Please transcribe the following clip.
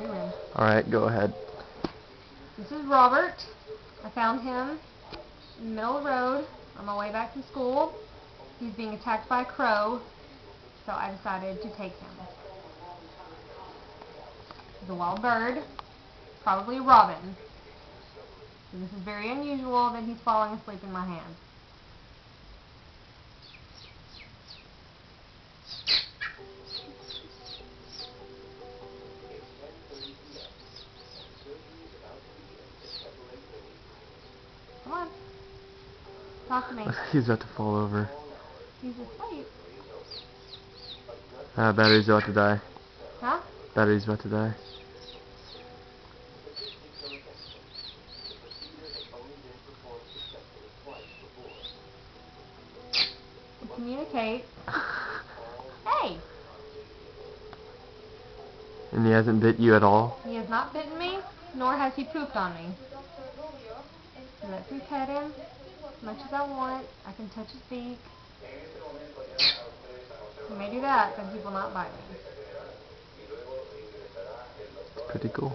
new room. Alright, go ahead. This is Robert. I found him in the middle of the road on my way back from school. He's being attacked by a crow, so I decided to take him. He's a wild bird, probably a robin. So this is very unusual that he's falling asleep in my hand. Come on. Talk to me. He's about to fall over. He's asleep. Battery's about to die. Huh? Battery's about to die. Communicate. Hey! And he hasn't bit you at all? He has not bitten me, nor has he pooped on me. Let me pet him as much as I want. I can touch his beak. You may do that, but he will not bite me. Pretty cool.